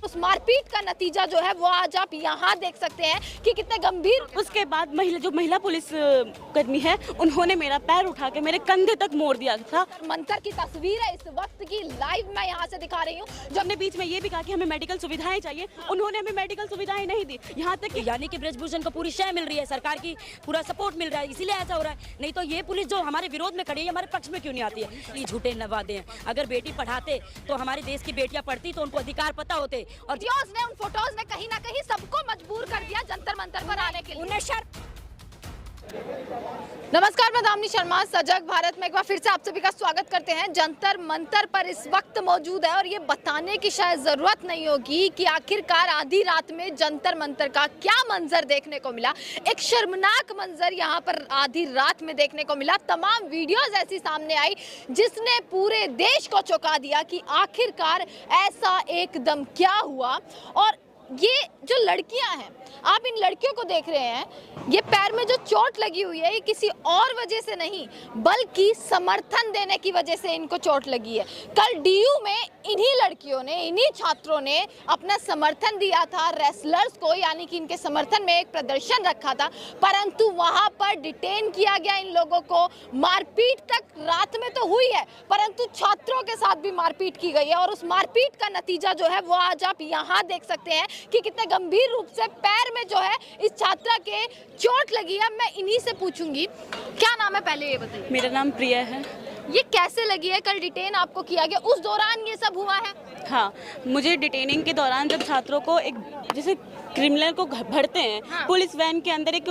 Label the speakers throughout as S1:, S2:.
S1: उस मारपीट का नतीजा जो है वो आज आप यहाँ देख सकते हैं कि कितने गंभीर।
S2: उसके बाद महिला पुलिस कर्मी है, उन्होंने मेरा पैर उठा के मेरे कंधे तक मोड़ दिया था।
S1: मंतर की तस्वीर है इस वक्त की, लाइव मैं यहाँ से दिखा रही हूँ।
S2: जो हमने बीच में ये भी कहा कि हमें मेडिकल सुविधाएं चाहिए, उन्होंने हमें मेडिकल सुविधाएं नहीं दी। यहाँ तक कि
S3: यानी कि ब्रजभूषण को पूरी शय मिल रही है, सरकार की पूरा सपोर्ट मिल रहा है, इसीलिए ऐसा हो रहा है। नहीं तो ये पुलिस जो हमारे विरोध में खड़ी है, हमारे पक्ष में क्यों नहीं आती है? ये झूठे वादे हैं। अगर बेटी पढ़ाते तो हमारे देश की बेटियां पढ़ती तो उनको अधिकार पता होते। और
S1: उन फोटोज ने कहीं ना कहीं सबको मजबूर कर दिया जंतर मंतर पर आने के लिए।
S3: उन्हें शर्त।
S1: नमस्कार, मैं दामिनी शर्मा सजग भारत में एक बार फिर से आप सभी का स्वागत करते हैं। जंतर मंतर पर इस वक्त मौजूद है और ये बताने की शायद जरूरत नहीं होगी कि आखिरकार आधी रात में जंतर मंतर का क्या मंजर देखने को मिला। एक शर्मनाक मंजर यहाँ पर आधी रात में देखने को मिला। तमाम वीडियोस ऐसी सामने आई जिसने पूरे देश को चौंका दिया कि आखिरकार ऐसा एकदम क्या हुआ। और ये जो लड़कियां हैं, आप इन लड़कियों को देख रहे हैं, ये पैर में जो चोट लगी हुई है ये किसी और वजह से नहीं बल्कि समर्थन देने की वजह से इनको चोट लगी है। कल डीयू में इन्हीं लड़कियों ने, इन्हीं छात्रों ने अपना समर्थन दिया था रेसलर्स को, यानी कि इनके समर्थन में एक प्रदर्शन रखा था, परंतु वहां पर डिटेन किया गया इन लोगों को। मारपीट तक रात में तो हुई है, परंतु छात्रों के साथ भी मारपीट की गई है और उस मारपीट का नतीजा जो है वो आज आप यहाँ देख सकते हैं कि कितने गंभीर रूप से पैर में जो है इस छात्रा के चोट लगी है। मैं इन्हीं से पूछूंगी, क्या नाम है पहले ये बताइए।
S2: मेरा नाम प्रिया है।
S1: ये कैसे लगी है? कल डिटेन आपको किया गया, उस दौरान ये सब हुआ है?
S2: हाँ, मुझे डिटेनिंग के दौरान जब छात्रों को एक जैसे क्रिमिनल को भरते हैं,
S1: हाँ।
S2: पुलिस वैन के अंदर एक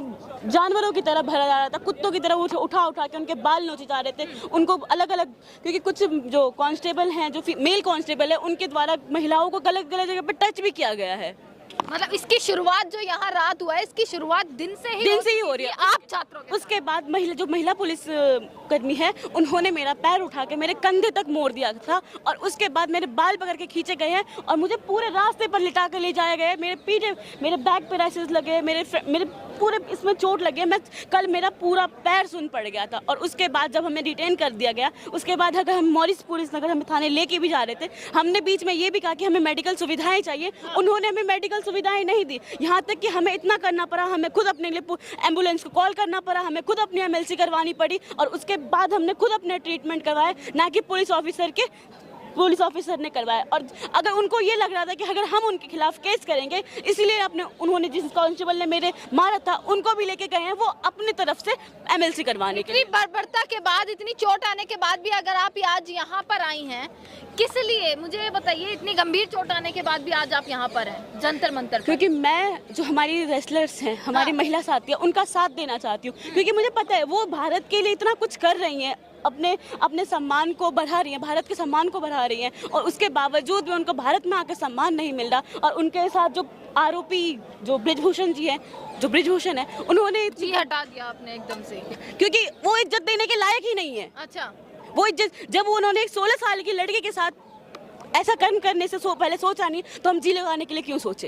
S2: जानवरों की तरह भरा जा रहा था, कुत्तों की तरह उठा उठा के उनके बाल नोचे जा रहे थे। उनको अलग अलग, क्योंकि कुछ जो कांस्टेबल हैं, जो मेल कांस्टेबल है, उनके द्वारा महिलाओं को गलत गलत जगह पर टच भी किया गया है।
S1: मतलब इसकी शुरुआत जो यहाँ रात हुआ है, इसकी शुरुआत दिन से ही हो रही है आप छात्रों के।
S2: उसके बाद महिला पुलिस कर्मी है, उन्होंने मेरा पैर उठा के मेरे कंधे तक मोड़ दिया था और उसके बाद मेरे बाल पकड़ के खींचे गए हैं और मुझे पूरे रास्ते पर लिटा कर ले जाया गया। मेरे बैक पे रैशेस लगे, मेरे पूरे इसमें चोट लगी है। मैं कल मेरा पूरा पैर सुन पड़ गया था और उसके बाद जब हमें डिटेन कर दिया गया, उसके बाद अगर हम मॉरिस पुलिस नगर हमें थाने लेके भी जा रहे थे, हमने बीच में ये भी कहा कि हमें मेडिकल सुविधाएं चाहिए, उन्होंने हमें मेडिकल सुविधाएं नहीं दी। यहाँ तक कि हमें इतना करना पड़ा, हमें खुद अपने लिए एम्बुलेंस को कॉल करना पड़ा, हमें खुद अपनी MLC करवानी पड़ी और उसके बाद हमने खुद अपने ट्रीटमेंट करवाए, ना कि पुलिस ऑफिसर ने करवाया। और अगर उनको ये लग रहा था कि अगर हम उनके खिलाफ केस करेंगे, इसलिए उन्होंने जिस कांस्टेबल ने मेरे मारा था उनको भी लेके गए हैं वो अपनी तरफ से MLC करवाने के लिए।
S1: इतनी बर्बरता के बाद, इतनी चोट आने के बाद भी अगर आप आज यहाँ पर आई हैं, किस लिए मुझे ये बताइए? इतनी गंभीर चोट आने के बाद भी आज आप यहाँ पर हैं जंतर मंतर पर।
S2: क्योंकि मैं जो हमारी रेसलर्स हैं, हमारी महिला साथी है, उनका साथ देना चाहती हूँ, क्योंकि मुझे पता है वो भारत के लिए इतना कुछ कर रही हैं, अपने सम्मान को बढ़ा रही हैं, भारत के सम्मान को बढ़ा रही हैं, और उसके बावजूद भी उनको भारत में आकर सम्मान नहीं मिल रहा। और उनके साथ जो आरोपी जो ब्रिजभूषण है, उन्होंने
S1: जी हटा दिया आपने एकदम से,
S2: क्योंकि वो इज्जत देने के लायक ही नहीं है।
S1: अच्छा,
S2: वो इज्जत, जब उन्होंने एक 16 साल की लड़की के साथ ऐसा कर्म करने से पहले सोचा नहीं, तो हम जी लगाने के लिए क्यों सोचे?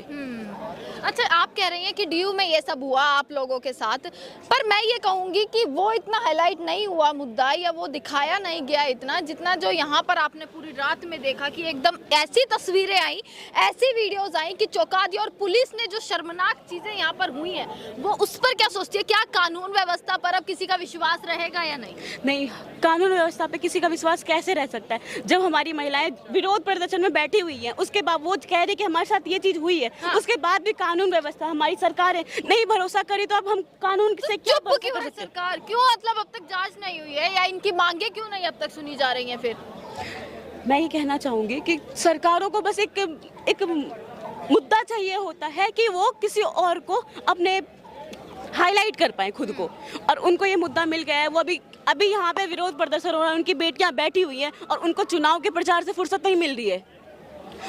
S1: अच्छा, आप कह रही हैं कि डीयू में ये सब हुआ आप लोगों के साथ, पर मैं ये कहूँगी कि वो इतना हाईलाइट नहीं हुआ मुद्दा, या वो दिखाया नहीं गया इतना जितना जो यहाँ पर आपने पूरी रात में देखा कि एकदम ऐसी तस्वीरें आई, ऐसी वीडियोस आई कि चौंका दिया। और पुलिस ने जो शर्मनाक चीज़ें यहाँ पर हुई हैं वो उस पर क्या सोचती है? क्या कानून व्यवस्था पर अब किसी का विश्वास रहेगा या नहीं?
S2: नहीं, कानून व्यवस्था पे किसी का विश्वास कैसे रह सकता है? जब हमारी महिलाएं विरोध प्रदर्शन में बैठी हुई हैं, उसके बाद वो कह रही कि हमारे साथ ये चीज हुई है, हाँ। उसके बाद भी कानून व्यवस्था, हमारी सरकार है, नहीं भरोसा करी तो अब हम कानून से क्या
S1: क्यों है सरकार? क्यों मतलब अब तक जांच नहीं हुई है, या इनकी मांगे क्यों नहीं अब तक सुनी जा रही हैं? फिर
S2: मैं ये कहना चाहूंगी कि सरकारों को बस एक मुद्दा चाहिए होता है कि वो किसी और को अपने हाईलाइट कर पाए खुद को, और उनको ये मुद्दा मिल गया है। वो अभी यहाँ पे विरोध प्रदर्शन हो रहा है, उनकी बेटियां बैठी हुई हैं और उनको चुनाव के प्रचार से फुर्सत नहीं मिल रही है।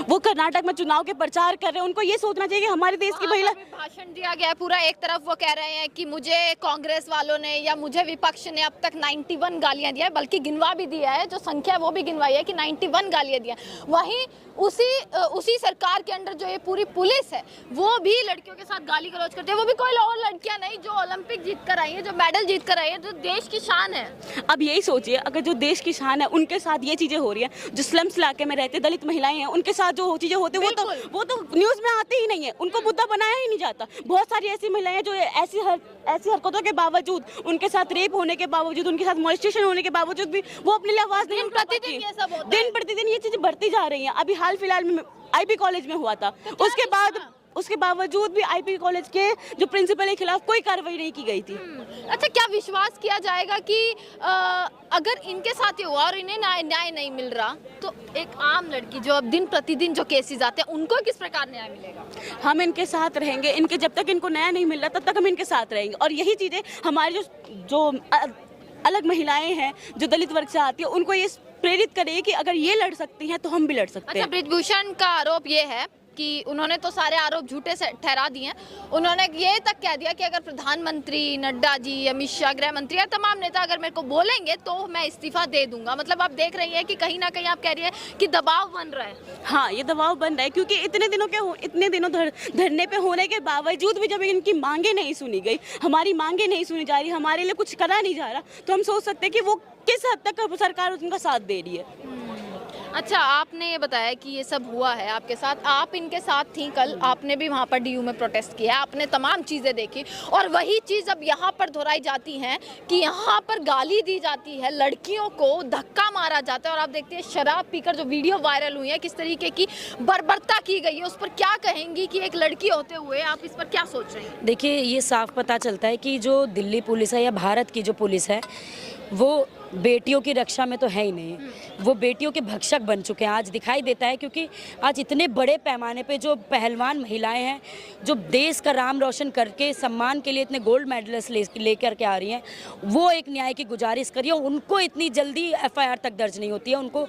S2: वो कर्नाटक में चुनाव के प्रचार कर रहे हैं, उनको ये सोचना चाहिए कि हमारे देश की महिला।
S1: भाषण दिया गया पूरा, एक तरफ वो कह रहे हैं कि मुझे कांग्रेस वालों ने या मुझे विपक्ष ने अब तक 91 गालियां दिया है, बल्कि गिनवा भी दिया है, जो संख्या है वो भी गिनवाई है कि 91 गालियां दिया। वहीं उसी सरकार के अंडर जो ये पूरी पुलिस है वो भी लड़कियों के साथ गाली गलौज करती है। वो भी कोई और लड़कियां नहीं जो ओलंपिक जीत कर आई है, जो मेडल जीत कर आई है, जो देश की शान है।
S2: अब यही सोचिए, अगर जो देश की शान है उनके साथ ये चीजें हो रही है, जो स्लम्स इलाके में रहते दलित महिलाएं हैं उनके साथ जो चीजें होती है वो तो न्यूज में आते ही नहीं है, उनको मुद्दा बनाया ही नहीं जाता। बहुत सारी ऐसी महिलाएं जो ऐसी हरकतों के बावजूद, उनके साथ रेप होने के बावजूद, उनके साथ मॉलेस्टेशन होने के बावजूद भी वो अपने लिए आवाज नहीं उठा पाती। दिन प्रतिदिन ये चीजें बढ़ती जा रही हैं। अभी हाल फिलहाल में IB कॉलेज में हुआ था, उसके बावजूद भी IB कॉलेज के जो प्रिंसिपल के खिलाफ कोई कार्रवाई नहीं की गई थी।
S1: अच्छा, क्या विश्वास किया जाएगा कि अगर इनके साथ ये हुआ और इन्हें न्याय नहीं मिल रहा, तो एक आम लड़की जो अब दिन प्रतिदिन जो केसेस आते हैं उनको किस प्रकार न्याय मिलेगा?
S2: हम इनके साथ रहेंगे, इनके जब तक इनको न्याय नहीं मिल रहा तब तक हम इनके साथ रहेंगे। और यही चीजें हमारी जो अलग महिलाएं हैं जो दलित वर्ग से आती है, उनको ये प्रेरित करेगी कि अगर ये लड़ सकती हैं तो हम भी लड़ सकते हैं।
S1: अच्छा, ब्रिजभूषण का आरोप ये है कि उन्होंने तो सारे आरोप झूठे से ठहरा दिए हैं। उन्होंने ये तक कह दिया कि अगर प्रधानमंत्री, नड्डा जी, अमित शाह, गृह मंत्री या तमाम नेता अगर मेरे को बोलेंगे तो मैं इस्तीफा दे दूंगा। मतलब आप देख रही हैं कि कहीं ना कहीं आप कह रही है कि दबाव बन रहा है।
S2: हाँ, ये दबाव बन रहा है क्योंकि इतने दिनों धरने पे होने के बावजूद भी जब इनकी मांगे नहीं सुनी गई, हमारी मांगे नहीं सुनी जा रही, हमारे लिए कुछ करा नहीं जा रहा, तो हम सोच सकते हैं कि वो किस हद तक सरकार उनका साथ दे रही है।
S1: अच्छा, आपने ये बताया कि ये सब हुआ है आपके साथ, आप इनके साथ थी कल, आपने भी वहाँ पर DU में प्रोटेस्ट किया, आपने तमाम चीज़ें देखी और वही चीज़ अब यहाँ पर दोहराई जाती हैं कि यहाँ पर गाली दी जाती है, लड़कियों को धक्का मारा जाता है और आप देखते हैं शराब पीकर जो वीडियो वायरल हुई है, किस तरीके की बर्बरता की गई है, उस पर क्या कहेंगी कि एक लड़की होते हुए आप इस पर क्या सोच रही हैं?
S3: देखिए, ये साफ पता चलता है कि जो दिल्ली पुलिस है या भारत की जो पुलिस है वो बेटियों की रक्षा में तो है ही नहीं, वो बेटियों के भक्षक बन चुके हैं। आज दिखाई देता है क्योंकि आज इतने बड़े पैमाने पे जो पहलवान महिलाएं हैं जो देश का नाम रोशन करके सम्मान के लिए इतने गोल्ड मेडलिस्ट लेकर के आ रही हैं, वो एक न्याय की गुजारिश करिए। उनको इतनी जल्दी FIR तक दर्ज नहीं होती है, उनको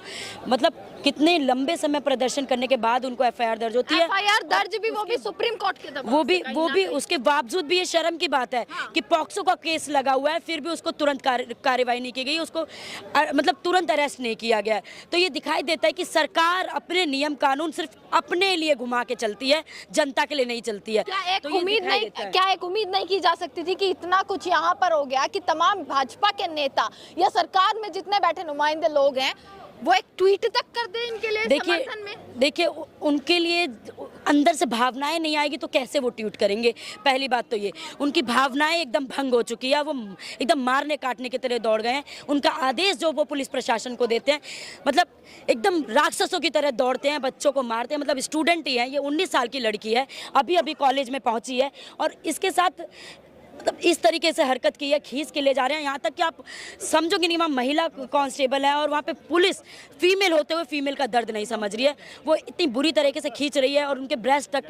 S3: मतलब कितने लंबे समय प्रदर्शन करने के बाद उनको FIR दर्ज होती है।
S1: FIR दर्ज भी वो भी सुप्रीम कोर्ट के दबाव
S3: वो भी उसके बावजूद भी ये शर्म की बात है कि पॉक्सो का केस लगा हुआ है फिर भी उसको तुरंत कार्रवाई नहीं की गई, उसको मतलब तुरंत अरेस्ट नहीं किया गया। तो ये दिखाई देता है कि सरकार अपने नियम कानून सिर्फ अपने लिए घुमा के चलती है, जनता के लिए नहीं चलती है।
S1: क्या एक उम्मीद नहीं की जा सकती थी कि इतना कुछ यहाँ पर हो गया कि तमाम भाजपा के नेता या सरकार में जितने बैठे नुमाइंदे लोग हैं वो एक ट्वीट तक कर दे इनके लिए समर्थन में? देखिए,
S3: उनके लिए अंदर से भावनाएं नहीं आएगी तो कैसे वो ट्वीट करेंगे? पहली बात तो ये, उनकी भावनाएं एकदम भंग हो चुकी है, वो एकदम मारने काटने की तरह दौड़ गए हैं। उनका आदेश जो वो पुलिस प्रशासन को देते हैं, मतलब एकदम राक्षसों की तरह दौड़ते हैं, बच्चों को मारते हैं। मतलब स्टूडेंट ही है, ये 19 साल की लड़की है, अभी कॉलेज में पहुंची है और इसके साथ मतलब इस तरीके से हरकत की है, खींच के ले जा रहे हैं। यहाँ तक कि आप समझोगे नहीं, वहाँ महिला कांस्टेबल है और वहाँ पे पुलिस फीमेल होते हुए फीमेल का दर्द नहीं समझ रही है। वो इतनी बुरी तरीके से खींच रही है और उनके ब्रेस्ट तक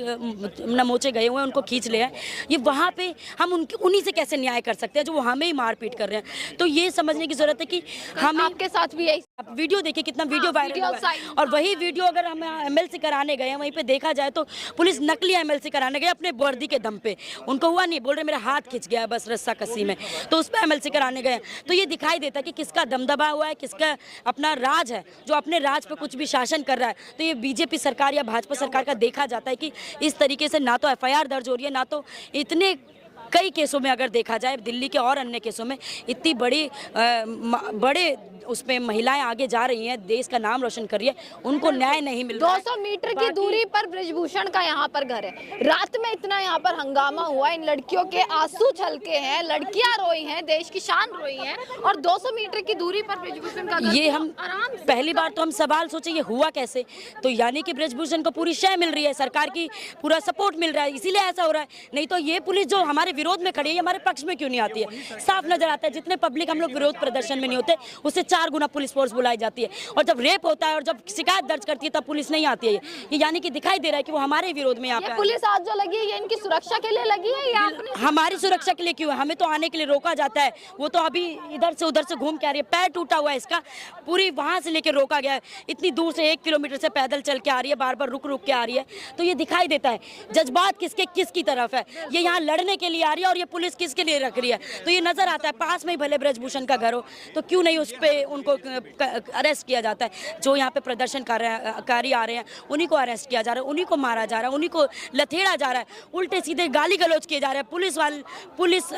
S3: नमोचे गए हुए हैं, उनको खींच ले हैं। ये वहाँ पे हम उन्हीं से कैसे न्याय कर सकते हैं जो हमें ही मारपीट कर रहे हैं? तो ये समझने की जरूरत है कि हम
S1: आपके साथ भी यही
S3: वीडियो देखिए, कितना वीडियो वायरल हुआ है। और वही वीडियो अगर हम MLC कराने गए हैं, वहीं पे देखा जाए तो पुलिस नकली MLC कराने गए अपने वर्दी के दम पे, उनको हुआ नहीं, बोल रहे मेरा हाथ खिंच गया बस रस्सा कसी में, तो उस पर MLC कराने गए। तो ये दिखाई देता है कि किसका दमदबा हुआ है, किसका अपना राज है, जो अपने राज पे कुछ भी शासन कर रहा है। तो ये BJP सरकार या भाजपा सरकार का देखा जाता है कि इस तरीके से ना तो FIR दर्ज हो रही है, ना तो इतने कई केसों में अगर देखा जाए दिल्ली के और अन्य केसों में इतनी बड़े उसमें महिलाएं आगे जा रही हैं, देश का नाम रोशन कर रही है, उनको न्याय नहीं मिल रहा है।
S1: 200 मीटर की दूरी पर ब्रिजभूषण का यहाँ पर घर है। रात में इतना यहाँ पर हंगामा हुआ, इन लड़कियों के आंसू छलके हैं, लड़कियां रोई हैं, देश की शान रोई हैं और 200 मीटर की दूरी पर ब्रिजभूषण का घर।
S3: ये हम पहली बार तो हम सवाल सोचे ये हुआ कैसे, तो यानी कि ब्रिजभूषण को पूरी शय मिल रही है, सरकार की पूरा सपोर्ट मिल रहा है, इसीलिए ऐसा हो रहा है। नहीं तो ये पुलिस जो हमारे विरोध में खड़ी है, हमारे पक्ष में क्यों नहीं आती है? साफ नजर आता है, जितने पब्लिक हम लोग विरोध प्रदर्शन में नहीं होते उससे 4 गुना पुलिस फोर्स बुलाई जाती है, और जब रेप होता है और जब शिकायत दर्ज करती है तब पुलिस नहीं आती है। ये यानी कि दिखाई दे रहा है कि वो हमारे विरोध में यहाँ पे
S1: पुलिस आज जो लगी है ये इनकी सुरक्षा के लिए लगी है या
S3: हमारी सुरक्षा के लिए क्यों है? हमें तो आने के लिए रोका जाता है, वो तो अभी इधर से उधर से घूम के आ रही है, पैर टूटा हुआ है इसका, पूरी वहां से लेके रोका गया है, इतनी दूर से 1 किलोमीटर से पैदल चल के आ रही है, बार बार रुक के आ रही है। तो ये दिखाई देता है जज्बात किसकी तरफ है। ये यहाँ लड़ने के लिए जा रही है और ये पुलिस किसके लिए रख रही है। तो ये नजर आता है, पास में ही भले ब्रजभूषण का घर हो तो क्यों नहीं उस पे उनको अरेस्ट किया जाता है। जो यहाँ पे प्रदर्शनकारी आ रहे हैं उन्हीं को अरेस्ट किया जा रहा है, उन्हीं को मारा जा रहा है, उन्हीं को लथेड़ा जा रहा है, उल्टे सीधे गाली गलौज किए जा रहे हैं। पुलिस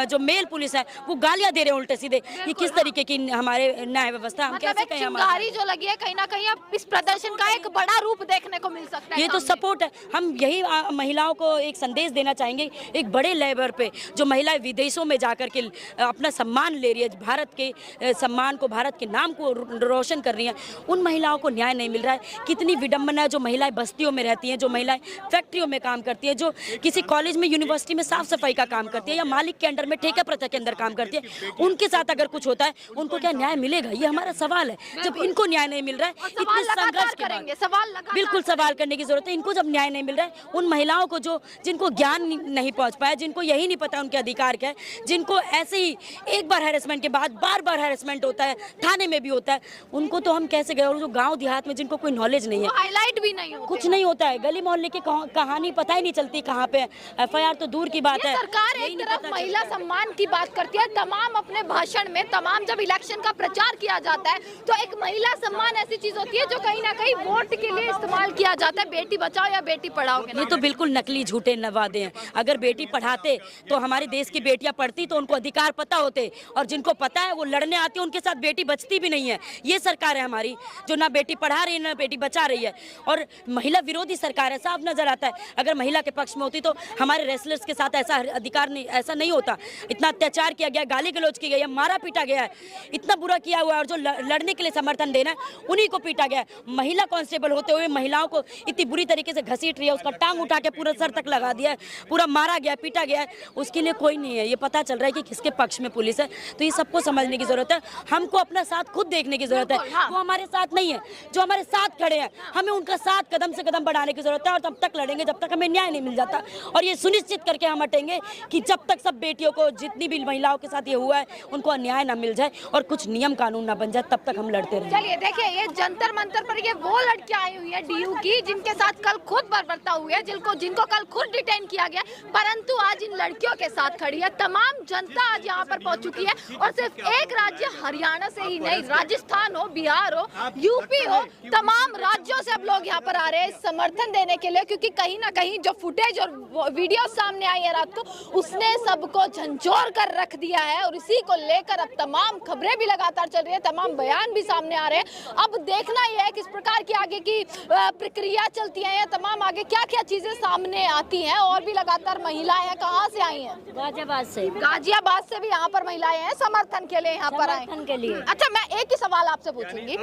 S3: जो मेल पुलिस है वो गालियां दे रहे हैं उल्टे सीधे। ये किस तरीके की हमारे न्याय व्यवस्था, हम कैसे कहें।
S1: चिंगारी जो लगी है कहीं ना कहीं अब इस प्रदर्शन का एक बड़ा रूप देखने को मिल सकता है।
S3: ये तो सपोर्ट है। हम यही महिलाओं को एक संदेश देना चाहेंगे, एक बड़े लेवल पे जो महिलाएं विदेशों में जाकर के अपना सम्मान ले रही है, भारत के सम्मान को, भारत के नाम को रोशन कर रही हैं, उन महिलाओं को न्याय नहीं मिल रहा है। कितनी विडंबना है जो महिलाएं बस्तियों में रहती हैं, जो महिलाएं फैक्ट्रियों में काम करती हैं, जो किसी कॉलेज में यूनिवर्सिटी में साफ सफाई का काम करती है या मालिक के अंडर में ठेका प्रथा के अंदर काम करती है, उनके साथ अगर कुछ होता है उनको क्या न्याय मिलेगा? ये हमारा सवाल है। जब इनको न्याय नहीं मिल रहा है, इतने संघर्ष के बाद बिल्कुल सवाल करने की जरूरत है। इनको जब न्याय नहीं मिल रहा है, उन महिलाओं को जो जिनको ज्ञान नहीं पहुंच पाया, जिनको यही नहीं पता उनके अधिकार क्या है, जिनको ऐसे ही एक बार हैरेसमेंट के बाद बार बार हैरेसमेंट होता है, थाने में भी होता है, उनको तो हम कैसे गए। और जो गांव देहात में जिनको कोई नॉलेज नहीं है,
S1: हाईलाइट भी नहीं होता,
S3: कुछ नहीं होता है, गली मोहल्ले की कहानी पता ही नहीं चलती कहाँ पे। एफआईआर तो दूर की बात है।
S1: सरकार एक तरफ महिला सम्मान की बात करती है, तमाम अपने भाषण में, तमाम जब इलेक्शन का प्रचार किया जाता है तो एक महिला सम्मान ऐसी चीज होती है जो कहीं ना कहीं वोट के लिए इस्तेमाल किया जाता है, बेटी बचाओ या बेटी पढ़ाओ के नाम।
S3: ये तो बिल्कुल नकली झूठे वादे हैं। अगर बेटी पढ़ाते तो हमारे देश की बेटियां पढ़ती तो उनको अधिकार पता होते, और जिनको पता है वो लड़ने आते, उनके साथ बेटी बचती भी नहीं है। ये सरकार है हमारी जो ना बेटी पढ़ा रही है ना बेटी बचा रही है, और महिला विरोधी सरकार है, साफ नजर आता है। अगर महिला के पक्ष में होती तो हमारे रेसलर्स के साथ ऐसा अधिकार नहीं, ऐसा नहीं होता। इतना अत्याचार किया गया, गाली गलौज की गई है, मारा पीटा गया है, इतना बुरा किया हुआ है, और जो लड़ने के लिए समर्थन देना है उन्हीं को पीटा गया है। महिला कांस्टेबल होते हुए महिलाओं को इतनी बुरी तरीके से घसीट रही है, उसका टांग उठा के पूरा सर तक लगा दिया है, पूरा मारा गया, पीटा गया है, उसके लिए कोई नहीं है। ये पता चल रहा है कि किसके पक्ष में पुलिस है। तो ये सबको समझने की जरूरत है, हमको अपना साथ खुद देखने की जरूरत है। वो हमारे साथ नहीं है, जो हमारे साथ खड़े हैं, हमें उनका साथ कदम से कदम बढ़ाने की जरूरत है, और तब तक लड़ेंगे जब तक हमें न्याय नहीं मिल जाता। और ये सुनिश्चित करके हम हटेंगे कि जब तक सब बेटियों को, जितनी भी महिलाओं के साथ ये हुआ है, उनको न्याय ना मिल जाए और कुछ नियम कानून ना बन जाए, तब तक हम लड़ते रहेंगे।
S1: चलिए देखिए, ये जंतर मंतर पर ये वो लड़कियां आई हुई है डीयू की, जिनके साथ कल खुद बर्बरता हुई है, जिनको कल खुद डिटेन किया गया, परंतु आज इन लड़कियों के साथ खड़ी है। तमाम जनता आज यहाँ पर पहुंच चुकी है, और सिर्फ एक राज्य हरियाणा से ही नहीं, राजस्थान हो, बिहार हो, यूपी हो, तमाम राज्यों से अब लोग यहाँ पर आ रहे हैं समर्थन देने के लिए, क्योंकि कहीं ना कहीं जो फुटेज और वीडियो सामने आई है रात को, उसने सबको झंझोर कर रख दिया है, और इसी को लेकर अब तमाम खबरें भी लगातार चल रही है, तमाम बयान भी सामने आ रहे हैं। अब देखना यह है किस प्रकार की आगे की प्रक्रिया चलती है, या तमाम आगे क्या क्या चीजें सामने आती हैं। और भी लगातार महिलाएं हैं, कहाँ से आई हैं? गाजियाबाद से भी यहाँ पर महिलाएं हैं समर्थन के लिए, यहाँ पर आए के लिए। अच्छा, मैं एक ही सवाल आपसे पूछूंगी,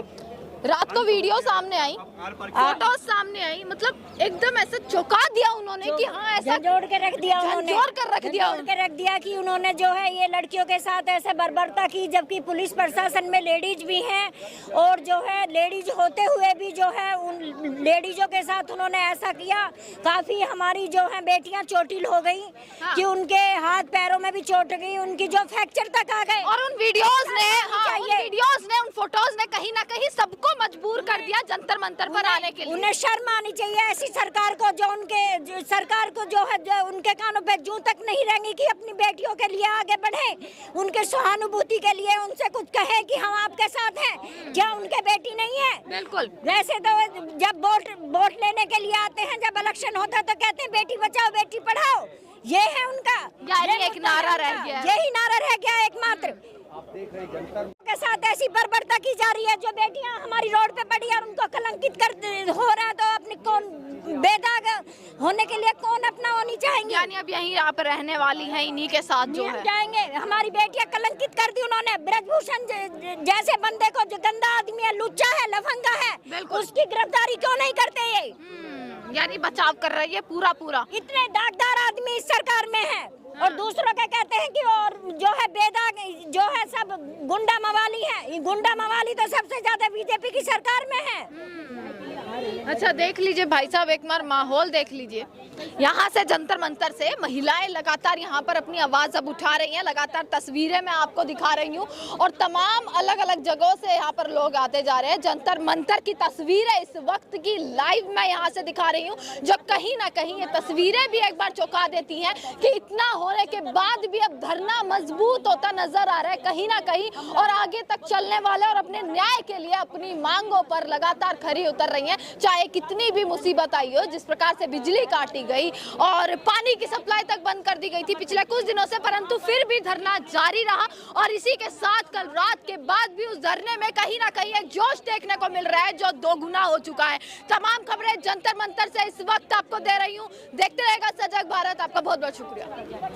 S1: रात को वीडियो सामने आई, फोटोज सामने आई, मतलब एकदम ऐसा चौंका दिया उन्होंने कि हाँ, ऐसा
S4: जोड़ के रख दिया उन्होंने,
S1: जोड़ कर रख दिया
S4: कि उन्होंने जो है ये लड़कियों के साथ ऐसे बर्बरता की, जबकि पुलिस प्रशासन में लेडीज भी हैं, और जो है लेडीज होते हुए भी जो है उन लेडीजों के साथ उन्होंने ऐसा किया। काफी हमारी जो है बेटियां चोटिल हो गई,
S1: हाँ।
S4: कि उनके हाथ पैरों में भी चोट गई, उनकी जो फ्रैक्चर तक आ गए।
S1: और उन वीडियोस ने, उन फोटोज ने कहीं ना कहीं सबको मजबूर कर दिया जंतर मंतर पर आने के लिए।
S4: उन्हें शर्म आनी चाहिए ऐसी सरकार को, सरकार को जो है उनके कानों पे जूं तक नहीं रहेंगी कि अपनी बेटियों के लिए आगे बढ़े, उनके सहानुभूति के लिए उनसे कुछ कहे कि हम आपके साथ हैं। क्या उनके बेटी नहीं है?
S1: बिल्कुल।
S4: वैसे तो जब वोट लेने के लिए आते हैं, जब इलेक्शन होता है तो कहते हैं बेटी बचाओ बेटी पढ़ाओ, ये है उनका,
S1: एक नारा रह गया,
S4: यही नारा रह गया एकमात्र। के साथ ऐसी बर्बरता की जा रही है, जो बेटियां हमारी रोड पे पड़ी है और उनको कलंकित कर हो रहा है, तो अपनी कौन बेदाग होने के लिए कौन अपना होनी चाहेंगे?
S1: यानी अब यहीं आप रहने वाली हैं, इन्हीं के साथ जो है
S4: जाएंगे। हमारी बेटियां कलंकित कर दी उन्होंने। ब्रजभूषण जैसे बंदे को, जो गंदा आदमी है, लुच्चा है, लफंगा है, उसकी गिरफ्तारी क्यों नहीं करते? ये
S1: यानी बचाव कर रही है पूरा।
S4: इतने दागदार आदमी इस सरकार में है, और दूसरों के कहते हैं कि और जो है बेदाग, जो है सब गुंडा मवाली है। गुंडा मवाली तो सबसे ज्यादा बीजेपी की सरकार में है।
S1: अच्छा, देख लीजिए भाई साहब, एक बार माहौल देख लीजिए। यहाँ से जंतर मंतर से महिलाएं लगातार यहाँ पर अपनी आवाज अब उठा रही हैं, लगातार तस्वीरें मैं आपको दिखा रही हूँ, और तमाम अलग अलग जगहों से यहाँ पर लोग आते जा रहे हैं। जंतर मंतर की तस्वीरें इस वक्त की लाइव मैं यहाँ से दिखा रही हूँ, जो कहीं ना कहीं ये तस्वीरें भी एक बार चौंका देती हैं कि इतना होने के बाद भी अब धरना मजबूत होता नजर आ रहा है कहीं ना कहीं, और आगे तक चलने वाले और अपने न्याय के लिए अपनी मांगों पर लगातार खरी उतर रही हैं, चाहे कितनी भी मुसीबत आई हो। जिस प्रकार से बिजली काटी गई और पानी की सप्लाई तक बंद कर दी गई थी पिछले कुछ दिनों से, परंतु फिर भी धरना जारी रहा। और इसी के साथ कल रात के बाद भी उस धरने में कहीं ना कहीं एक जोश देखने को मिल रहा है जो दोगुना हो चुका है। तमाम खबरें जंतर मंतर से इस वक्त आपको दे रही हूँ। देखते रहेगा सजग भारत। आपका बहुत बहुत शुक्रिया।